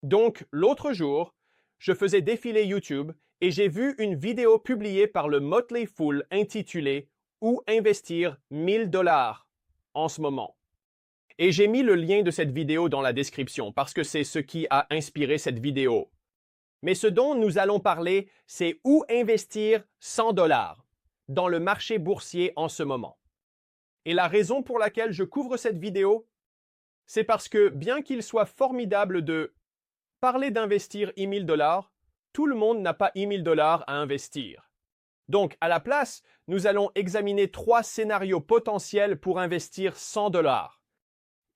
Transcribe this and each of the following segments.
Donc, l'autre jour, je faisais défiler YouTube et j'ai vu une vidéo publiée par le Motley Fool intitulée Où investir 1000 $ en ce moment. Et j'ai mis le lien de cette vidéo dans la description parce que c'est ce qui a inspiré cette vidéo. Mais ce dont nous allons parler, c'est où investir 100 $ dans le marché boursier en ce moment. Et la raison pour laquelle je couvre cette vidéo, c'est parce que bien qu'il soit formidable de parler d'investir 1000 $, tout le monde n'a pas 1000 $ à investir. Donc, à la place, nous allons examiner 3 scénarios potentiels pour investir 100 $.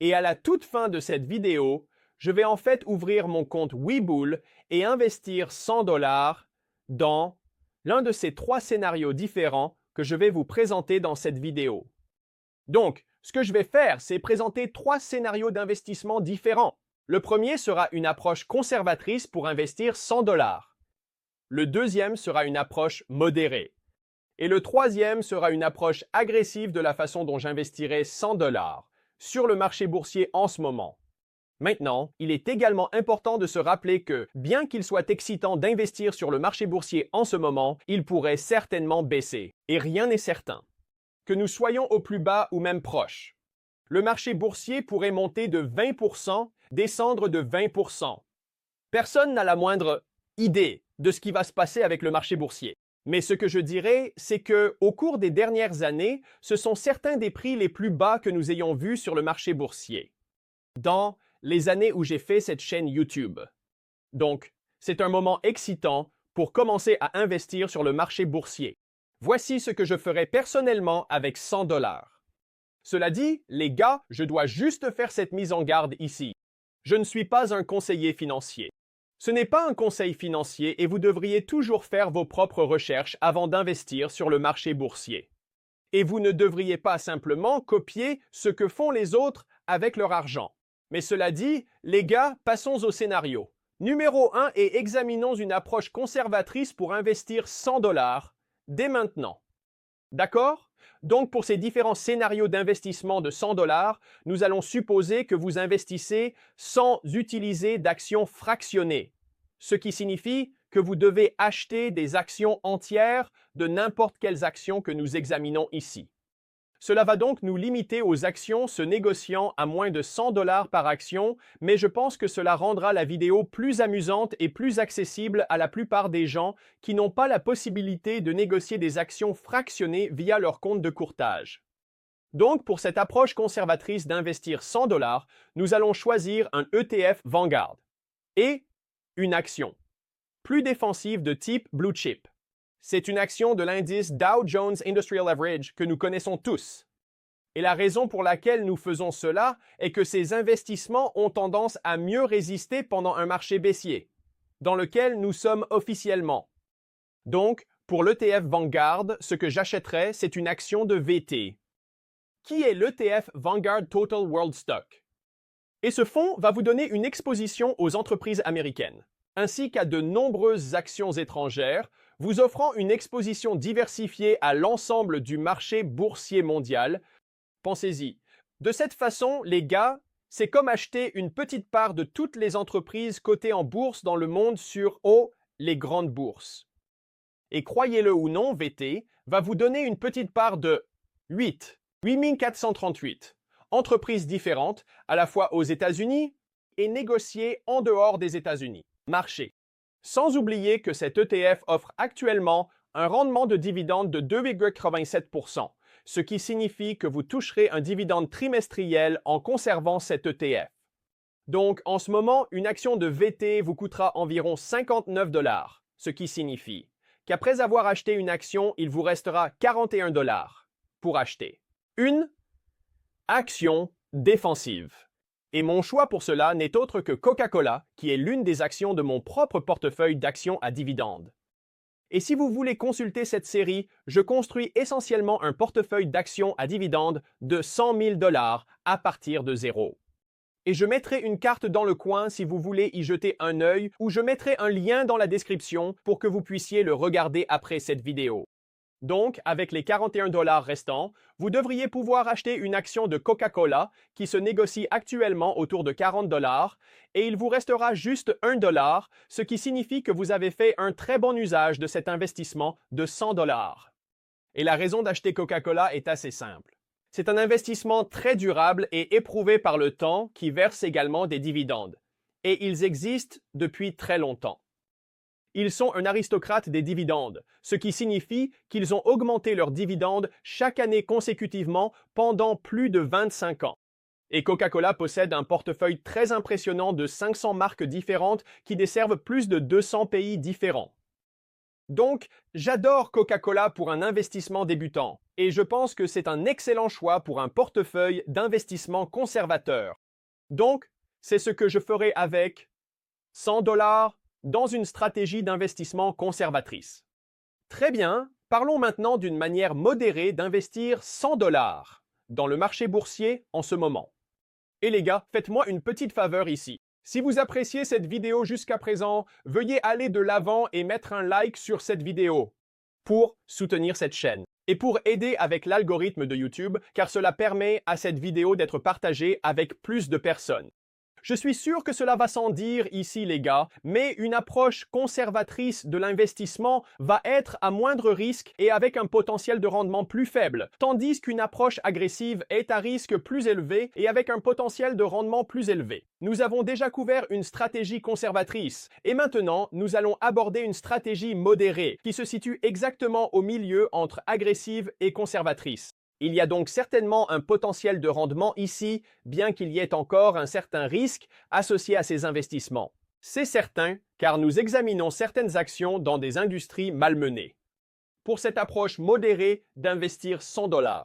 Et à la toute fin de cette vidéo, je vais en fait ouvrir mon compte Webull et investir 100 $ dans l'un de ces 3 scénarios différents que je vais vous présenter dans cette vidéo. Donc, ce que je vais faire, c'est présenter 3 scénarios d'investissement différents. Le premier sera une approche conservatrice pour investir 100 $. Le deuxième sera une approche modérée. Et le troisième sera une approche agressive de la façon dont j'investirai 100 $ sur le marché boursier en ce moment. Maintenant, il est également important de se rappeler que, bien qu'il soit excitant d'investir sur le marché boursier en ce moment, il pourrait certainement baisser. Et rien n'est certain. Que nous soyons au plus bas ou même proche. Le marché boursier pourrait monter de 20%, descendre de 20%. Personne n'a la moindre idée de ce qui va se passer avec le marché boursier. Mais ce que je dirais, c'est que, au cours des dernières années, ce sont certains des prix les plus bas que nous ayons vus sur le marché boursier. Dans les années où j'ai fait cette chaîne YouTube. Donc, c'est un moment excitant pour commencer à investir sur le marché boursier. Voici ce que je ferai personnellement avec 100 $. Cela dit, les gars, je dois juste faire cette mise en garde ici. Je ne suis pas un conseiller financier. Ce n'est pas un conseil financier et vous devriez toujours faire vos propres recherches avant d'investir sur le marché boursier. Et vous ne devriez pas simplement copier ce que font les autres avec leur argent. Mais cela dit, les gars, passons au scénario. Numéro 1 et examinons une approche conservatrice pour investir 100 $ dès maintenant. D'accord? Donc pour ces différents scénarios d'investissement de 100 $, nous allons supposer que vous investissez sans utiliser d'actions fractionnées, ce qui signifie que vous devez acheter des actions entières de n'importe quelles actions que nous examinons ici. Cela va donc nous limiter aux actions se négociant à moins de 100 $ par action, mais je pense que cela rendra la vidéo plus amusante et plus accessible à la plupart des gens qui n'ont pas la possibilité de négocier des actions fractionnées via leur compte de courtage. Donc, pour cette approche conservatrice d'investir 100 $, nous allons choisir un ETF Vanguard et une action plus défensive de type Blue Chip. C'est une action de l'indice Dow Jones Industrial Average que nous connaissons tous. Et la raison pour laquelle nous faisons cela est que ces investissements ont tendance à mieux résister pendant un marché baissier, dans lequel nous sommes officiellement. Donc, pour l'ETF Vanguard, ce que j'achèterais, c'est une action de VT. Qui est l'ETF Vanguard Total World Stock? Et ce fonds va vous donner une exposition aux entreprises américaines, ainsi qu'à de nombreuses actions étrangères, vous offrant une exposition diversifiée à l'ensemble du marché boursier mondial. Pensez-y. De cette façon, les gars, c'est comme acheter une petite part de toutes les entreprises cotées en bourse dans le monde sur les grandes bourses. Et croyez-le ou non, VT va vous donner une petite part de 8 438 entreprises différentes, à la fois aux États-Unis et négociées en dehors des États-Unis. Marché. Sans oublier que cet ETF offre actuellement un rendement de dividende de 2,87%, ce qui signifie que vous toucherez un dividende trimestriel en conservant cet ETF. Donc, en ce moment, une action de VT vous coûtera environ 59 $, ce qui signifie qu'après avoir acheté une action, il vous restera 41 $ pour acheter une action défensive. Et mon choix pour cela n'est autre que Coca-Cola, qui est l'une des actions de mon propre portefeuille d'actions à dividendes. Et si vous voulez consulter cette série, je construis essentiellement un portefeuille d'actions à dividendes de 100 000 $ à partir de zéro. Et je mettrai une carte dans le coin si vous voulez y jeter un œil, ou je mettrai un lien dans la description pour que vous puissiez le regarder après cette vidéo. Donc, avec les 41 $ restants, vous devriez pouvoir acheter une action de Coca-Cola qui se négocie actuellement autour de 40 $, et il vous restera juste 1 $, ce qui signifie que vous avez fait un très bon usage de cet investissement de 100 $. Et la raison d'acheter Coca-Cola est assez simple. C'est un investissement très durable et éprouvé par le temps qui verse également des dividendes. Et ils existent depuis très longtemps. Ils sont un aristocrate des dividendes, ce qui signifie qu'ils ont augmenté leurs dividendes chaque année consécutivement pendant plus de 25 ans. Et Coca-Cola possède un portefeuille très impressionnant de 500 marques différentes qui desservent plus de 200 pays différents. Donc, j'adore Coca-Cola pour un investissement débutant, et je pense que c'est un excellent choix pour un portefeuille d'investissement conservateur. Donc, c'est ce que je ferai avec 100 $ dans une stratégie d'investissement conservatrice. Très bien, parlons maintenant d'une manière modérée d'investir 100 $ dans le marché boursier en ce moment. Et les gars, faites-moi une petite faveur ici. Si vous appréciez cette vidéo jusqu'à présent, veuillez aller de l'avant et mettre un like sur cette vidéo pour soutenir cette chaîne et pour aider avec l'algorithme de YouTube, car cela permet à cette vidéo d'être partagée avec plus de personnes. Je suis sûr que cela va sans dire ici les gars, mais une approche conservatrice de l'investissement va être à moindre risque et avec un potentiel de rendement plus faible, tandis qu'une approche agressive est à risque plus élevé et avec un potentiel de rendement plus élevé. Nous avons déjà couvert une stratégie conservatrice et maintenant nous allons aborder une stratégie modérée qui se situe exactement au milieu entre agressive et conservatrice. Il y a donc certainement un potentiel de rendement ici, bien qu'il y ait encore un certain risque associé à ces investissements. C'est certain, car nous examinons certaines actions dans des industries malmenées. Pour cette approche modérée d'investir 100 $,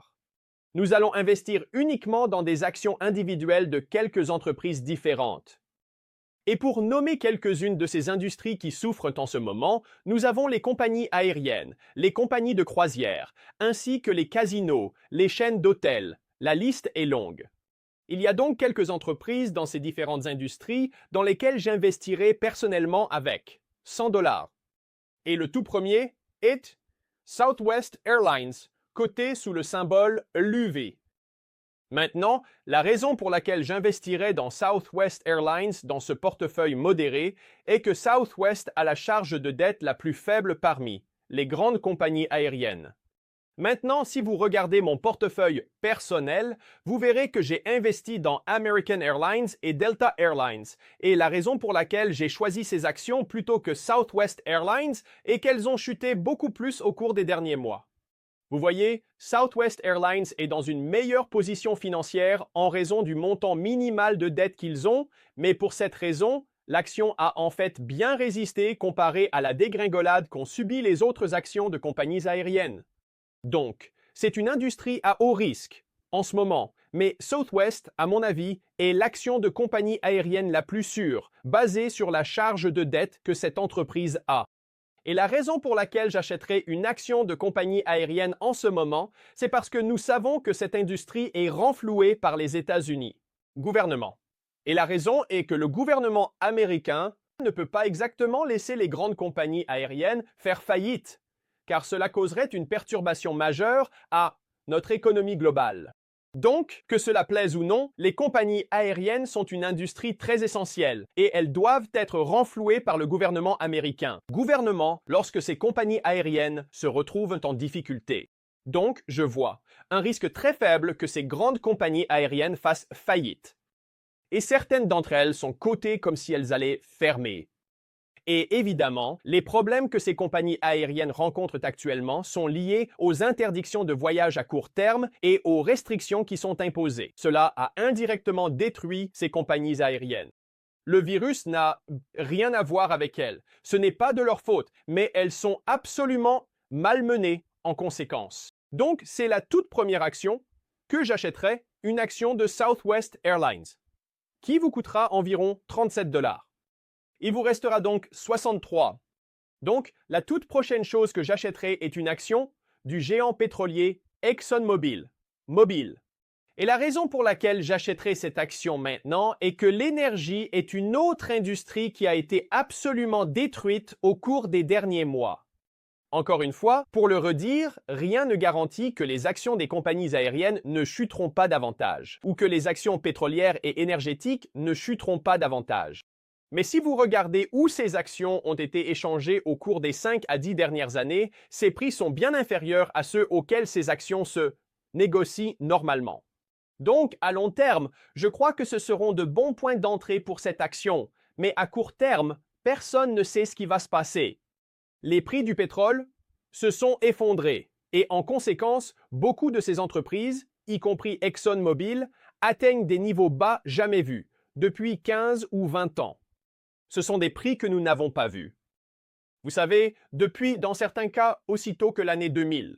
nous allons investir uniquement dans des actions individuelles de quelques entreprises différentes. Et pour nommer quelques-unes de ces industries qui souffrent en ce moment, nous avons les compagnies aériennes, les compagnies de croisière, ainsi que les casinos, les chaînes d'hôtels. La liste est longue. Il y a donc quelques entreprises dans ces différentes industries dans lesquelles j'investirai personnellement avec 100 $. Et le tout premier est Southwest Airlines, coté sous le symbole LUV. Maintenant, la raison pour laquelle j'investirais dans Southwest Airlines dans ce portefeuille modéré est que Southwest a la charge de dette la plus faible parmi les grandes compagnies aériennes. Maintenant, si vous regardez mon portefeuille personnel, vous verrez que j'ai investi dans American Airlines et Delta Airlines. Et la raison pour laquelle j'ai choisi ces actions plutôt que Southwest Airlines est qu'elles ont chuté beaucoup plus au cours des derniers mois. Vous voyez, Southwest Airlines est dans une meilleure position financière en raison du montant minimal de dette qu'ils ont, mais pour cette raison, l'action a en fait bien résisté comparé à la dégringolade qu'ont subi les autres actions de compagnies aériennes. Donc, c'est une industrie à haut risque en ce moment, mais Southwest, à mon avis, est l'action de compagnie aérienne la plus sûre, basée sur la charge de dette que cette entreprise a. Et la raison pour laquelle j'achèterai une action de compagnie aérienne en ce moment, c'est parce que nous savons que cette industrie est renflouée par les États-Unis, gouvernement. Et la raison est que le gouvernement américain ne peut pas exactement laisser les grandes compagnies aériennes faire faillite, car cela causerait une perturbation majeure à notre économie globale. Donc, que cela plaise ou non, les compagnies aériennes sont une industrie très essentielle et elles doivent être renflouées par le gouvernement américain. Gouvernement lorsque ces compagnies aériennes se retrouvent en difficulté. Donc, je vois un risque très faible que ces grandes compagnies aériennes fassent faillite. Et certaines d'entre elles sont cotées comme si elles allaient fermer. Et évidemment, les problèmes que ces compagnies aériennes rencontrent actuellement sont liés aux interdictions de voyage à court terme et aux restrictions qui sont imposées. Cela a indirectement détruit ces compagnies aériennes. Le virus n'a rien à voir avec elles. Ce n'est pas de leur faute, mais elles sont absolument malmenées en conséquence. Donc, c'est la toute première action que j'achèterai, une action de Southwest Airlines, qui vous coûtera environ 37 $. Il vous restera donc 63. Donc, la toute prochaine chose que j'achèterai est une action du géant pétrolier ExxonMobil. Mobil. Et la raison pour laquelle j'achèterai cette action maintenant est que l'énergie est une autre industrie qui a été absolument détruite au cours des derniers mois. Encore une fois, pour le redire, rien ne garantit que les actions des compagnies aériennes ne chuteront pas davantage, ou que les actions pétrolières et énergétiques ne chuteront pas davantage. Mais si vous regardez où ces actions ont été échangées au cours des 5 à 10 dernières années, ces prix sont bien inférieurs à ceux auxquels ces actions se négocient normalement. Donc, à long terme, je crois que ce seront de bons points d'entrée pour cette action, mais à court terme, personne ne sait ce qui va se passer. Les prix du pétrole se sont effondrés et en conséquence, beaucoup de ces entreprises, y compris ExxonMobil, atteignent des niveaux bas jamais vus, depuis 15 ou 20 ans. Ce sont des prix que nous n'avons pas vus. Vous savez, depuis, dans certains cas, aussitôt que l'année 2000.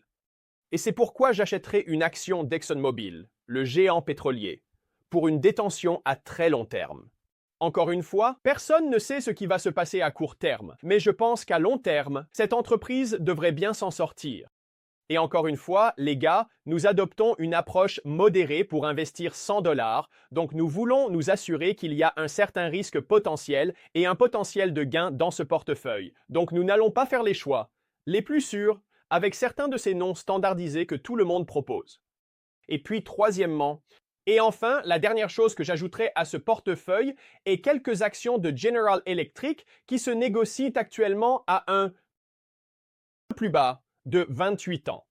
Et c'est pourquoi j'achèterai une action d'ExxonMobil, le géant pétrolier, pour une détention à très long terme. Encore une fois, personne ne sait ce qui va se passer à court terme, mais je pense qu'à long terme, cette entreprise devrait bien s'en sortir. Et encore une fois, les gars, nous adoptons une approche modérée pour investir 100 $, donc nous voulons nous assurer qu'il y a un certain risque potentiel et un potentiel de gain dans ce portefeuille. Donc nous n'allons pas faire les choix les plus sûrs avec certains de ces noms standardisés que tout le monde propose. Et puis troisièmement, et enfin, la dernière chose que j'ajouterai à ce portefeuille est quelques actions de General Electric qui se négocient actuellement à un plus bas de 28 ans.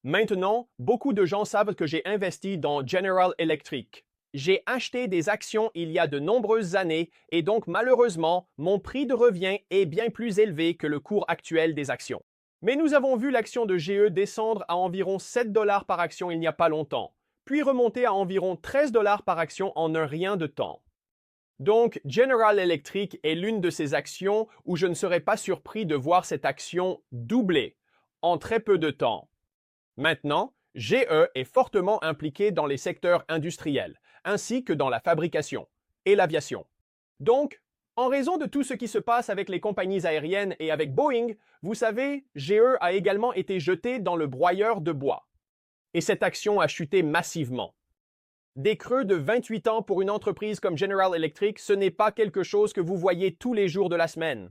Maintenant, beaucoup de gens savent que j'ai investi dans General Electric. J'ai acheté des actions il y a de nombreuses années et donc malheureusement, mon prix de revient est bien plus élevé que le cours actuel des actions. Mais nous avons vu l'action de GE descendre à environ 7 $ par action il n'y a pas longtemps, puis remonter à environ 13 $ par action en un rien de temps. Donc, General Electric est l'une de ces actions où je ne serais pas surpris de voir cette action doubler en très peu de temps. Maintenant, GE est fortement impliqué dans les secteurs industriels, ainsi que dans la fabrication et l'aviation. Donc, en raison de tout ce qui se passe avec les compagnies aériennes et avec Boeing, vous savez, GE a également été jeté dans le broyeur de bois. Et cette action a chuté massivement. Des creux de 28 ans pour une entreprise comme General Electric, ce n'est pas quelque chose que vous voyez tous les jours de la semaine.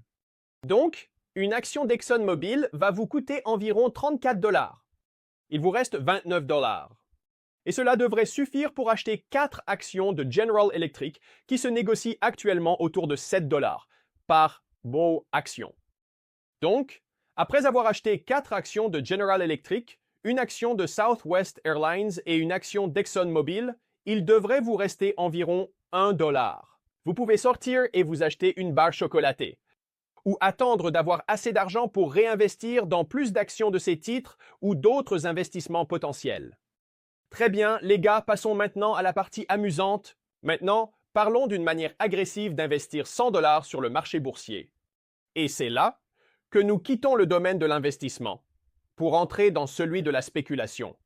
Donc, une action d'ExxonMobil va vous coûter environ 34 $. Il vous reste 29 $. Et cela devrait suffire pour acheter 4 actions de General Electric qui se négocient actuellement autour de 7 $ par beau action. Donc, après avoir acheté 4 actions de General Electric, une action de Southwest Airlines et une action d'ExxonMobil, il devrait vous rester environ 1 $. Vous pouvez sortir et vous acheter une barre chocolatée, ou attendre d'avoir assez d'argent pour réinvestir dans plus d'actions de ces titres ou d'autres investissements potentiels. Très bien, les gars, passons maintenant à la partie amusante. Maintenant, parlons d'une manière agressive d'investir 100 $ sur le marché boursier. Et c'est là que nous quittons le domaine de l'investissement pour entrer dans celui de la spéculation.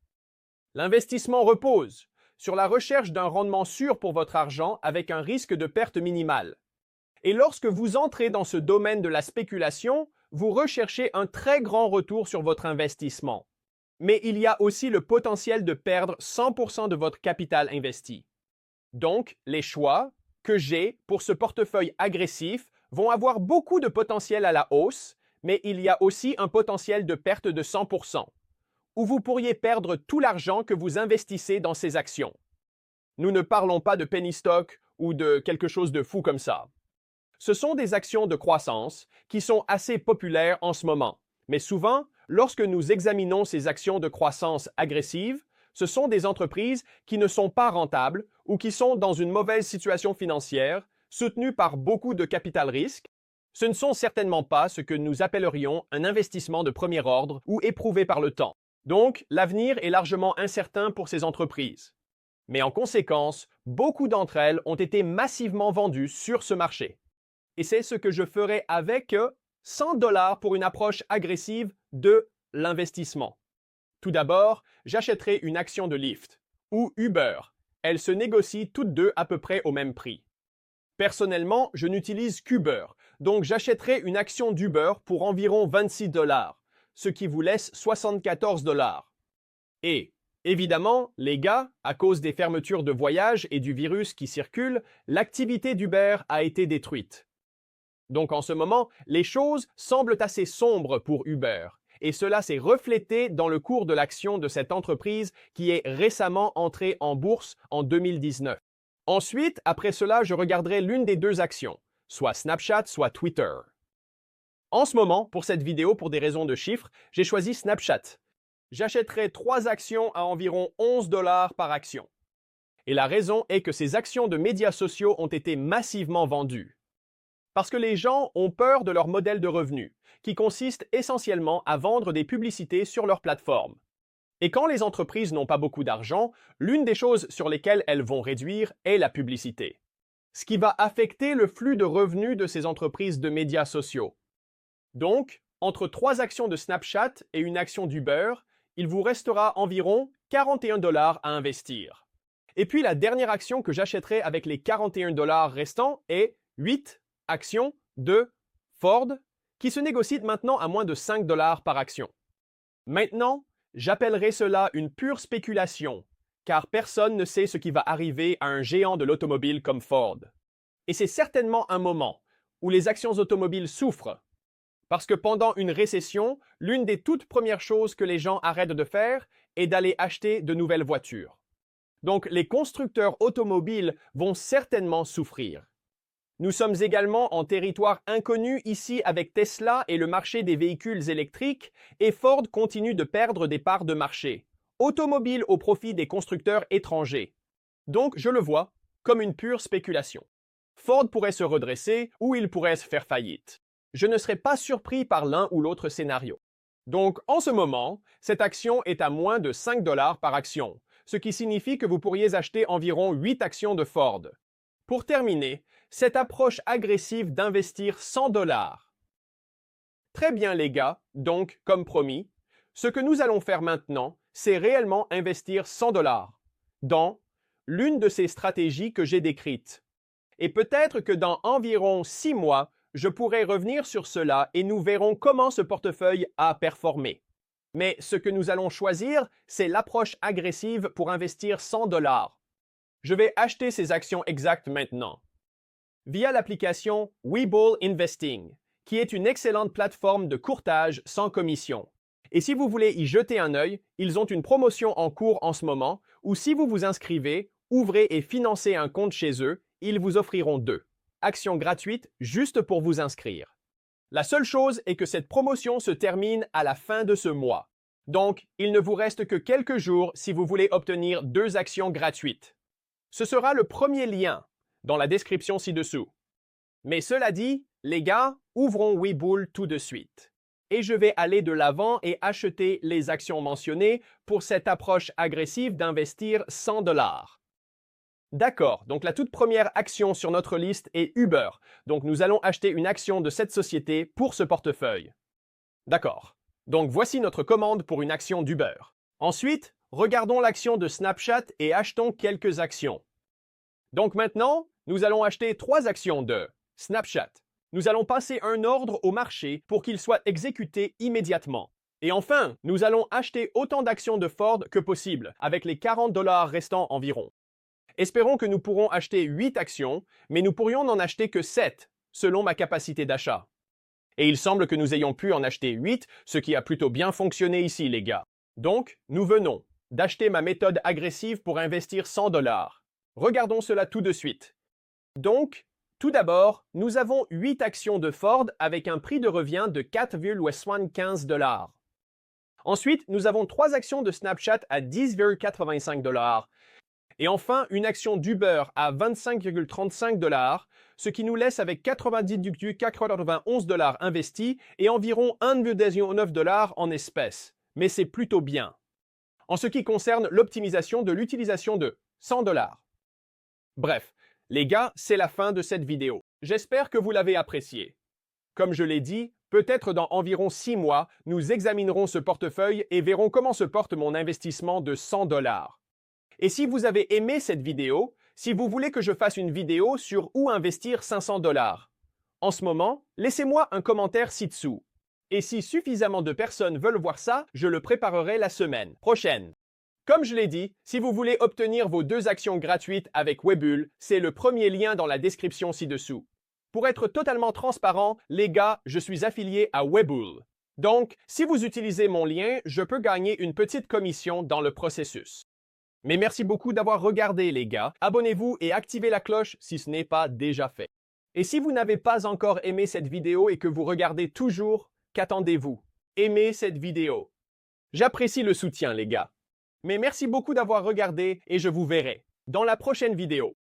L'investissement repose sur la recherche d'un rendement sûr pour votre argent avec un risque de perte minimal. Et lorsque vous entrez dans ce domaine de la spéculation, vous recherchez un très grand retour sur votre investissement. Mais il y a aussi le potentiel de perdre 100% de votre capital investi. Donc, les choix que j'ai pour ce portefeuille agressif vont avoir beaucoup de potentiel à la hausse, mais il y a aussi un potentiel de perte de 100%, où vous pourriez perdre tout l'argent que vous investissez dans ces actions. Nous ne parlons pas de penny stock ou de quelque chose de fou comme ça. Ce sont des actions de croissance qui sont assez populaires en ce moment, mais souvent, lorsque nous examinons ces actions de croissance agressive, ce sont des entreprises qui ne sont pas rentables ou qui sont dans une mauvaise situation financière, soutenues par beaucoup de capital risque. Ce ne sont certainement pas ce que nous appellerions un investissement de premier ordre ou éprouvé par le temps. Donc, l'avenir est largement incertain pour ces entreprises. Mais en conséquence, beaucoup d'entre elles ont été massivement vendues sur ce marché. Et c'est ce que je ferai avec 100 $ pour une approche agressive de l'investissement. Tout d'abord, j'achèterai une action de Lyft ou Uber. Elles se négocient toutes deux à peu près au même prix. Personnellement, je n'utilise qu'Uber, donc j'achèterai une action d'Uber pour environ 26 $, ce qui vous laisse 74 $. Et, évidemment, les gars, à cause des fermetures de voyages et du virus qui circule, l'activité d'Uber a été détruite. Donc en ce moment, les choses semblent assez sombres pour Uber. et cela s'est reflété dans le cours de l'action de cette entreprise qui est récemment entrée en bourse en 2019. Ensuite, après cela, je regarderai l'une des deux actions, soit Snapchat, soit Twitter. En ce moment, pour cette vidéo, pour des raisons de chiffres, j'ai choisi Snapchat. J'achèterai 3 actions à environ 11 $ par action. Et la raison est que ces actions de médias sociaux ont été massivement vendues. Parce que les gens ont peur de leur modèle de revenu, qui consiste essentiellement à vendre des publicités sur leur plateforme. Et quand les entreprises n'ont pas beaucoup d'argent, l'une des choses sur lesquelles elles vont réduire est la publicité. Ce qui va affecter le flux de revenus de ces entreprises de médias sociaux. Donc, entre 3 actions de Snapchat et une action d'Uber, il vous restera environ 41 $ à investir. Et puis la dernière action que j'achèterai avec les 41 $ restants est 8 actions de Ford qui se négocient maintenant à moins de 5 $ par action. Maintenant, j'appellerai cela une pure spéculation, car personne ne sait ce qui va arriver à un géant de l'automobile comme Ford. Et c'est certainement un moment où les actions automobiles souffrent, parce que pendant une récession, l'une des toutes premières choses que les gens arrêtent de faire est d'aller acheter de nouvelles voitures. Donc les constructeurs automobiles vont certainement souffrir. Nous sommes également en territoire inconnu ici avec Tesla et le marché des véhicules électriques, et Ford continue de perdre des parts de marché, automobiles au profit des constructeurs étrangers. Donc je le vois comme une pure spéculation. Ford pourrait se redresser ou il pourrait se faire faillite. Je ne serais pas surpris par l'un ou l'autre scénario. Donc en ce moment, cette action est à moins de 5 $ par action, ce qui signifie que vous pourriez acheter environ 8 actions de Ford. Pour terminer, cette approche agressive d'investir 100 $. Très bien les gars, donc comme promis, ce que nous allons faire maintenant, c'est réellement investir 100 $ dans l'une de ces stratégies que j'ai décrites. Et peut-être que dans environ 6 mois, je pourrai revenir sur cela et nous verrons comment ce portefeuille a performé. Mais ce que nous allons choisir, c'est l'approche agressive pour investir 100 $. Je vais acheter ces actions exactes maintenant. Via l'application Webull Investing, qui est une excellente plateforme de courtage sans commission. Et si vous voulez y jeter un œil, ils ont une promotion en cours en ce moment, où si vous vous inscrivez, ouvrez et financez un compte chez eux, ils vous offriront 2 actions gratuites juste pour vous inscrire. La seule chose est que cette promotion se termine à la fin de ce mois. Donc, il ne vous reste que quelques jours si vous voulez obtenir 2 actions gratuites. Ce sera le premier lien dans la description ci-dessous. Mais cela dit, les gars, ouvrons Webull tout de suite. Et je vais aller de l'avant et acheter les actions mentionnées pour cette approche agressive d'investir 100 $. D'accord, donc la toute première action sur notre liste est Uber. Donc nous allons acheter une action de cette société pour ce portefeuille. D'accord, donc voici notre commande pour une action d'Uber. Ensuite, regardons l'action de Snapchat et achetons quelques actions. Donc maintenant, nous allons acheter 3 actions de Snapchat. Nous allons passer un ordre au marché pour qu'il soit exécuté immédiatement. Et enfin, nous allons acheter autant d'actions de Ford que possible, avec les 40 $ restants environ. Espérons que nous pourrons acheter 8 actions, mais nous pourrions n'en acheter que 7, selon ma capacité d'achat. Et il semble que nous ayons pu en acheter 8, ce qui a plutôt bien fonctionné ici, les gars. Donc, nous venons d'acheter ma méthode agressive pour investir 100 $. Regardons cela tout de suite. Donc, tout d'abord, nous avons 8 actions de Ford avec un prix de revient de 4,75 $. Ensuite, nous avons 3 actions de Snapchat à 10,85 $. Et enfin, une action d'Uber à 25,35 $, ce qui nous laisse avec 90,91 $ investis et environ 1,19 $ en espèces. Mais c'est plutôt bien. En ce qui concerne l'optimisation de l'utilisation de 100 $. Bref, les gars, c'est la fin de cette vidéo. J'espère que vous l'avez appréciée. Comme je l'ai dit, peut-être dans environ 6 mois, nous examinerons ce portefeuille et verrons comment se porte mon investissement de 100 $. Et si vous avez aimé cette vidéo, si vous voulez que je fasse une vidéo sur où investir 500 $, en ce moment, laissez-moi un commentaire ci-dessous. Et si suffisamment de personnes veulent voir ça, je le préparerai la semaine prochaine. Comme je l'ai dit, si vous voulez obtenir vos 2 actions gratuites avec Webull, c'est le premier lien dans la description ci-dessous. Pour être totalement transparent, les gars, je suis affilié à Webull. Donc, si vous utilisez mon lien, je peux gagner une petite commission dans le processus. Mais merci beaucoup d'avoir regardé, les gars. Abonnez-vous et activez la cloche si ce n'est pas déjà fait. Et si vous n'avez pas encore aimé cette vidéo et que vous regardez toujours, qu'attendez-vous? Aimez cette vidéo. J'apprécie le soutien, les gars. Mais merci beaucoup d'avoir regardé et je vous verrai dans la prochaine vidéo.